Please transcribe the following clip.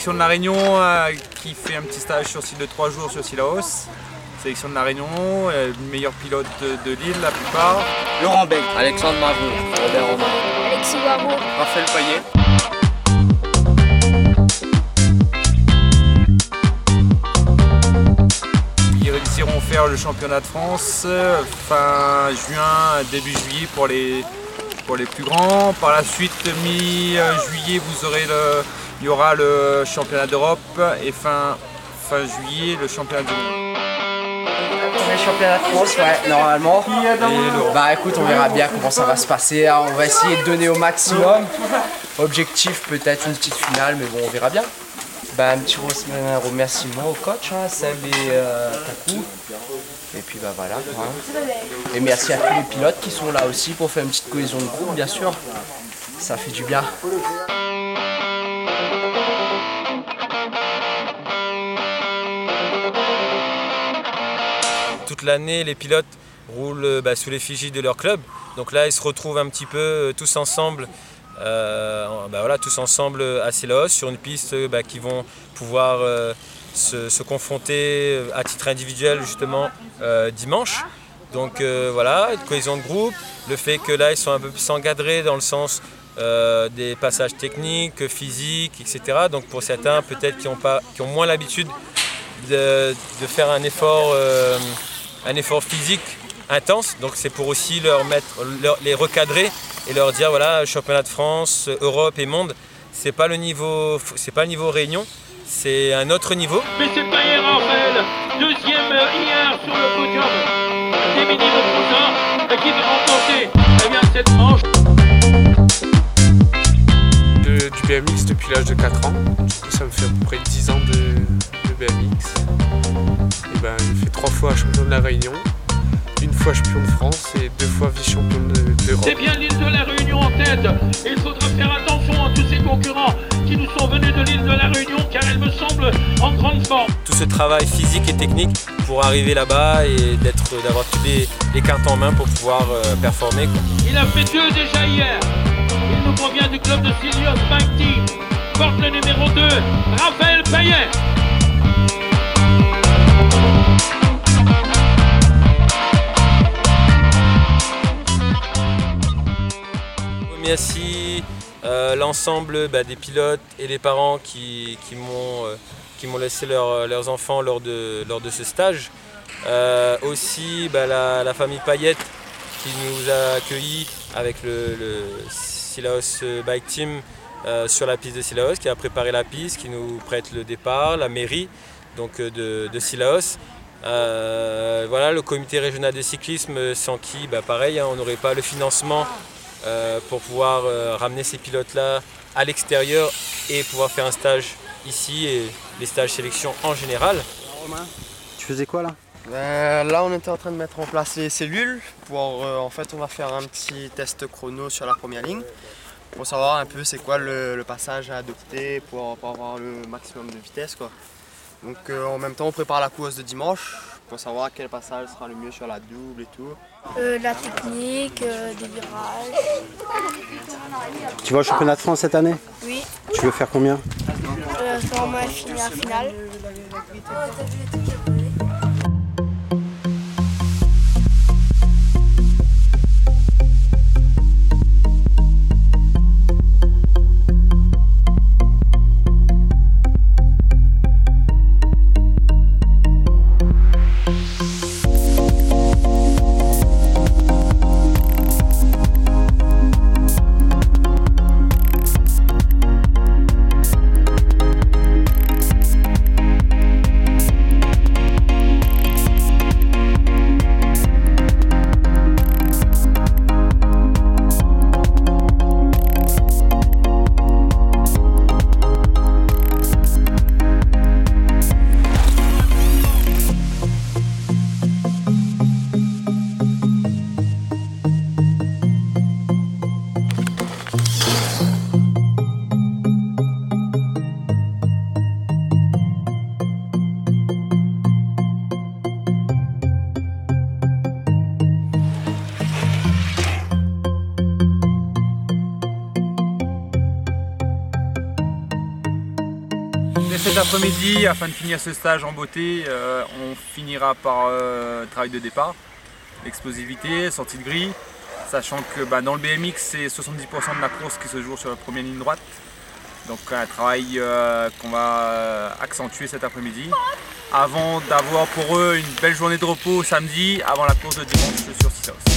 sélection de La Réunion qui fait un petit stage sur site de 3 jours sur Sillaos. Sélection de La Réunion, meilleur pilote de l'île la plupart. Laurent Bec, Alexandre Mavroux, Robert Romain, Alexis Waro, Raphaël Payet. Ils réussiront à faire le championnat de France fin juin, début juillet pour les plus grands. Par la suite, mi-juillet, il y aura le championnat d'Europe et fin juillet, le championnat du monde. Le championnat de France, ouais, normalement. Bah écoute, on verra bien comment ça va se passer. On va essayer de donner au maximum. Objectif, peut-être une petite finale, mais bon, on verra bien. Bah, un petit remerciement au coach, hein, Seb et Takou. Et puis bah voilà. Hein. Et merci à tous les pilotes qui sont là aussi pour faire une petite cohésion de groupe, bien sûr. Ça fait du bien. Toute l'année, les pilotes roulent sous l'effigie de leur club. Donc là, ils se retrouvent un petit peu tous ensemble. Tous ensemble à Sillaos sur une piste qui vont pouvoir se confronter à titre individuel justement dimanche. Donc voilà, une cohésion de groupe, le fait que là ils sont un peu plus encadrés dans le sens des passages techniques, physiques, etc. Donc pour certains peut-être qui ont moins l'habitude de faire un effort physique intense. Donc c'est pour aussi les recadrer et leur dire voilà, championnat de France, Europe et monde, c'est pas le niveau Réunion, c'est un autre niveau. Mais c'est Payet Raphaël, deuxième hier sur le podium des mini-moteurs qui va remporter cette manche. Du BMX depuis l'âge de 4 ans, du coup ça me fait à peu près 10 ans de BMX. Et j'ai fait 3 fois champion de la Réunion, 1 fois champion de France et 2 fois vice-champion d'Europe. C'est bien l'île de la Réunion en tête. Et il faudra faire attention à tous ces concurrents qui nous sont venus de l'île de la Réunion car elle me semble en grande forme. Tout ce travail physique et technique pour arriver là-bas et d'avoir tous les cartes en main pour pouvoir performer. Il a fait 2 déjà hier. Il nous provient du club de Sillaos Bike Team. Porte le numéro 2, Raphaël Payet. Merci l'ensemble des pilotes et les parents qui m'ont laissé leurs enfants lors de ce stage. Aussi la famille Payet qui nous a accueillis avec le Sillaos Bike Team sur la piste de Sillaos, qui a préparé la piste, qui nous prête le départ, la mairie donc, de Sillaos. Le comité régional de cyclisme sans qui pareil, on n'aurait pas le financement pour pouvoir ramener ces pilotes-là à l'extérieur et pouvoir faire un stage ici et les stages sélection en général. Tu faisais quoi là? Là on était en train de mettre en place les cellules pour en fait on va faire un petit test chrono sur la première ligne pour savoir un peu c'est quoi le passage à adopter pour avoir le maximum de vitesse quoi. Donc en même temps on prépare la course de dimanche pour savoir quel passage sera le mieux sur la double et tout. La technique, des virages. Tu vas au championnat de France cette année? Oui. Tu veux faire combien? Sûrement finir finale. Dès cet après-midi, afin de finir ce stage en beauté, on finira par le travail de départ, l'explosivité, sortie de grille, sachant que dans le BMX, c'est 70% de la course qui se joue sur la première ligne droite. Donc un travail qu'on va accentuer cet après-midi, avant d'avoir pour eux une belle journée de repos samedi, avant la course de dimanche sur Silos.